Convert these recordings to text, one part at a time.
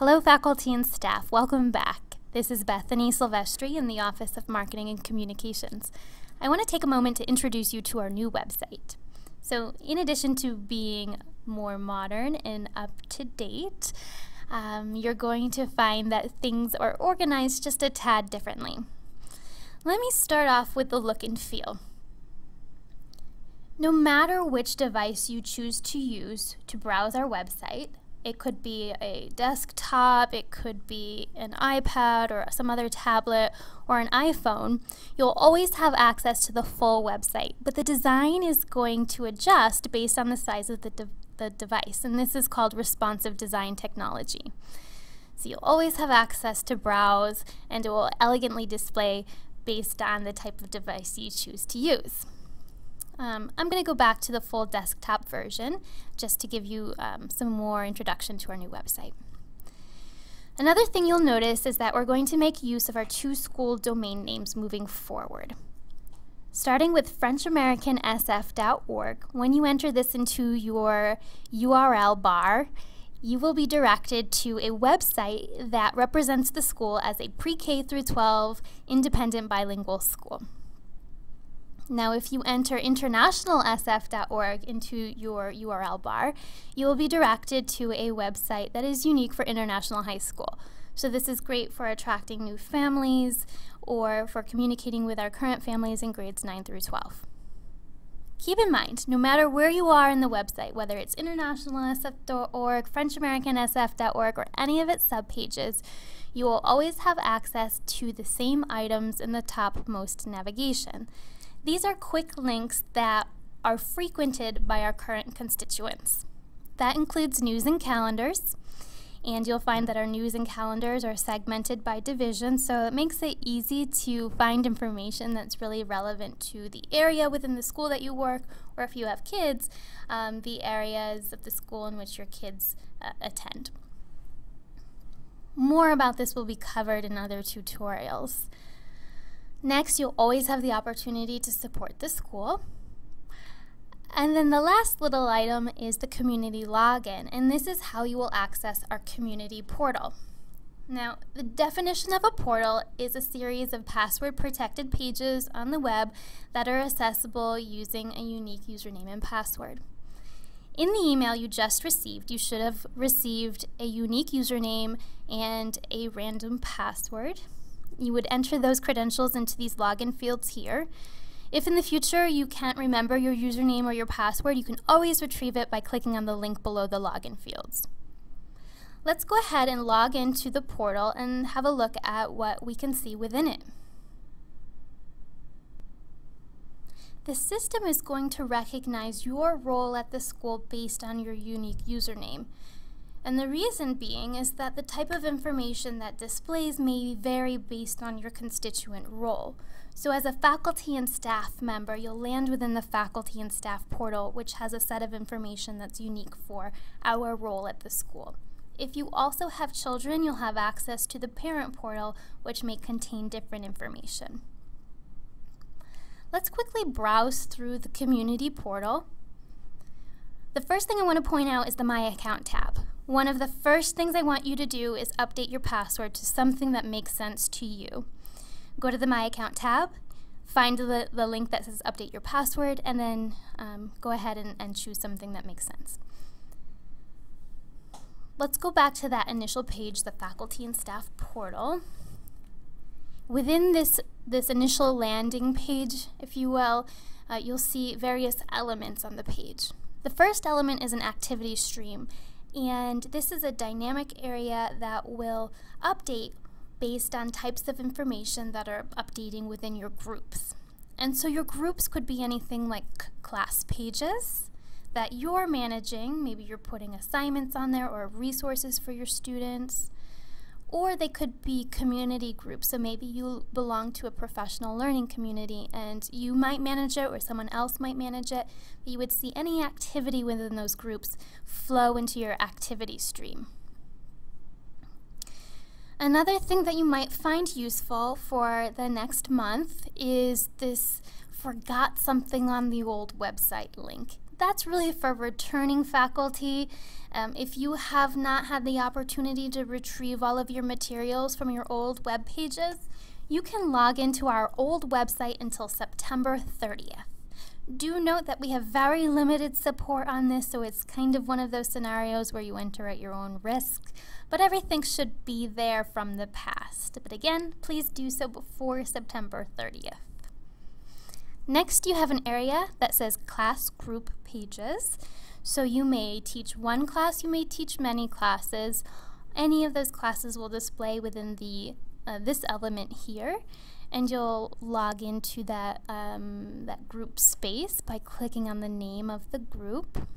Hello faculty and staff, welcome back. This is Bethany Silvestri in the Office of Marketing and Communications. I want to take a moment to introduce you to our new website. So in addition to being more modern and up to date, you're going to find that things are organized just a tad differently. Let me start off with the look and feel. No matter which device you choose to use to browse our website, it could be a desktop, it could be an iPad or some other tablet or an iPhone, you'll always have access to the full website. But the design is going to adjust based on the size of the device, and this is called responsive design technology. So you'll always have access to browse, and it will elegantly display based on the type of device you choose to use. I'm going to go back to the full desktop version just to give you some more introduction to our new website. Another thing you'll notice is that we're going to make use of our two school domain names moving forward. Starting with FrenchAmericanSF.org, when you enter this into your URL bar, you will be directed to a website that represents the school as a pre-K through 12 independent bilingual school. Now, if you enter internationalsf.org into your URL bar, you will be directed to a website that is unique for International High School. So this is great for attracting new families or for communicating with our current families in grades 9 through 12. Keep in mind, no matter where you are in the website, whether it's internationalsf.org, FrenchAmericanSF.org, or any of its subpages, you will always have access to the same items in the topmost navigation. These are quick links that are frequented by our current constituents. That includes news and calendars, and you'll find that our news and calendars are segmented by division, so it makes it easy to find information that's really relevant to the area within the school that you work, or if you have kids, the areas of the school in which your kids attend. More about this will be covered in other tutorials. Next, you'll always have the opportunity to support the school. And then the last little item is the community login, and this is how you will access our community portal. Now, the definition of a portal is a series of password-protected pages on the web that are accessible using a unique username and password. In the email you just received, you should have received a unique username and a random password. You would enter those credentials into these login fields here. If in the future you can't remember your username or your password, you can always retrieve it by clicking on the link below the login fields. Let's go ahead and log into the portal and have a look at what we can see within it. The system is going to recognize your role at the school based on your unique username. And the reason being is that the type of information that displays may vary based on your constituent role. So as a faculty and staff member, you'll land within the faculty and staff portal, which has a set of information that's unique for our role at the school. If you also have children, you'll have access to the parent portal, which may contain different information. Let's quickly browse through the community portal. The first thing I want to point out is the My Account tab. One of the first things I want you to do is update your password to something that makes sense to you. Go to the My Account tab, find the link that says update your password, and then go ahead and choose something that makes sense. Let's go back to that initial page, the faculty and staff portal. Within this initial landing page, if you will, you'll see various elements on the page. The first element is an activity stream, and this is a dynamic area that will update based on types of information that are updating within your groups. And so your groups could be anything like class pages that you're managing, maybe you're putting assignments on there or resources for your students, or they could be community groups, so maybe you belong to a professional learning community and you might manage it or someone else might manage it, but you would see any activity within those groups flow into your activity stream. Another thing that you might find useful for the next month is this forgot something on the old website link. that's really for returning faculty. If you have not had the opportunity to retrieve all of your materials from your old web pages, you can log into our old website until September 30th. Do note that we have very limited support on this, so it's kind of one of those scenarios where you enter at your own risk, but everything should be there from the past. But again, please do so before September 30th. Next, you have an area that says class group pages. So you may teach one class, you may teach many classes. Any of those classes will display within the this element here, and you'll log into that, that group space by clicking on the name of the group.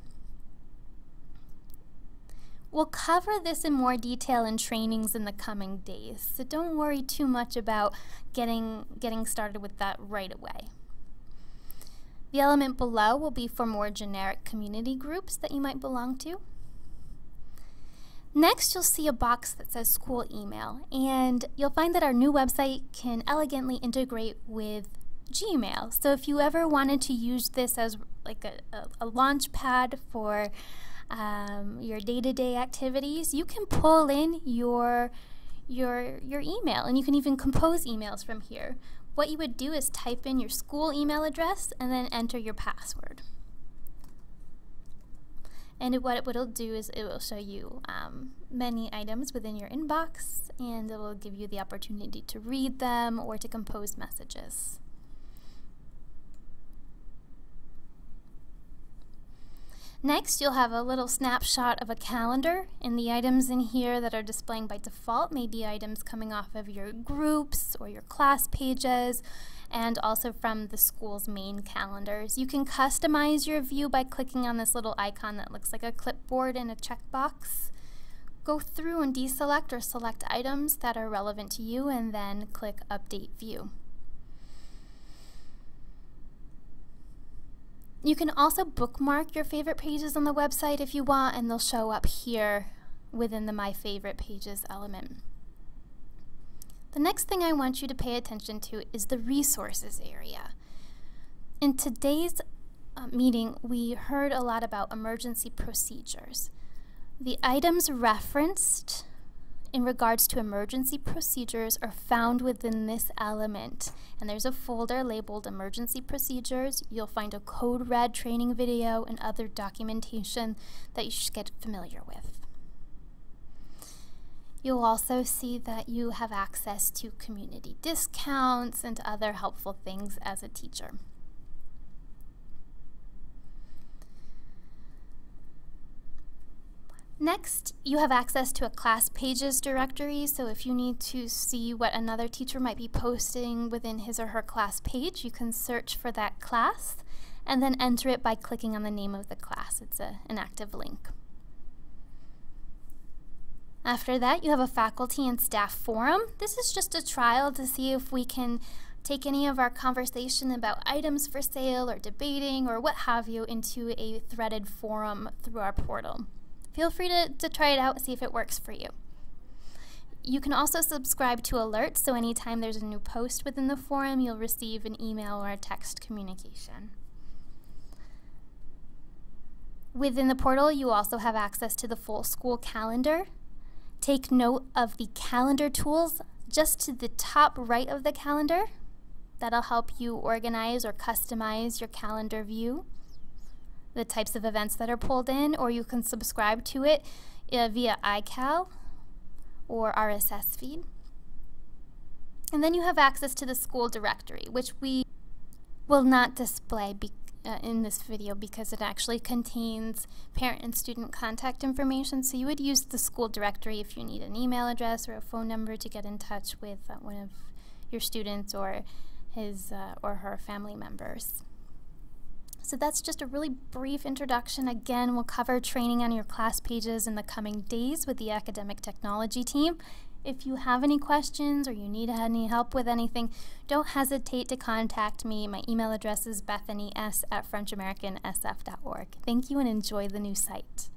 We'll cover this in more detail in trainings in the coming days, so don't worry too much about getting started with that right away. The element below will be for more generic community groups that you might belong to. Next, you'll see a box that says school email, and you'll find that our new website can elegantly integrate with Gmail. So if you ever wanted to use this as like a launch pad for your day-to-day activities, you can pull in your email, and you can even compose emails from here. What you would do is type in your school email address and then enter your password. And what it will do is it will show you many items within your inbox, and it will give you the opportunity to read them or to compose messages. Next, you'll have a little snapshot of a calendar, and the items in here that are displaying by default may be items coming off of your groups or your class pages, and also from the school's main calendars. You can customize your view by clicking on this little icon that looks like a clipboard and a checkbox. Go through and deselect or select items that are relevant to you, and then click Update View. You can also bookmark your favorite pages on the website if you want, and they'll show up here within the My Favorite Pages element. The next thing I want you to pay attention to is the resources area. In today's meeting, we heard a lot about emergency procedures. The items referenced in regards to emergency procedures are found within this element, and there's a folder labeled emergency procedures. You'll find a code red training video and other documentation that you should get familiar with. You'll also see that you have access to community discounts and other helpful things as a teacher. Next, you have access to a class pages directory, so if you need to see what another teacher might be posting within his or her class page, you can search for that class and then enter it by clicking on the name of the class. It's an active link. After that, you have a faculty and staff forum. This is just a trial to see if we can take any of our conversation about items for sale or debating or what have you into a threaded forum through our portal. Feel free to try it out, see if it works for you. You can also subscribe to alerts, so anytime there's a new post within the forum, you'll receive an email or a text communication. Within the portal, you also have access to the full school calendar. Take note of the calendar tools just to the top right of the calendar. That'll help you organize or customize your calendar view, the types of events that are pulled in, or you can subscribe to it via iCal or RSS feed. And then you have access to the school directory, which we will not display in this video because it actually contains parent and student contact information. So you would use the school directory if you need an email address or a phone number to get in touch with one of your students or his or her family members. So that's just a really brief introduction. Again, we'll cover training on your class pages in the coming days with the academic technology team. If you have any questions or you need any help with anything, don't hesitate to contact me. My email address is bethanys@FrenchAmericanSF.org. Thank you and enjoy the new site.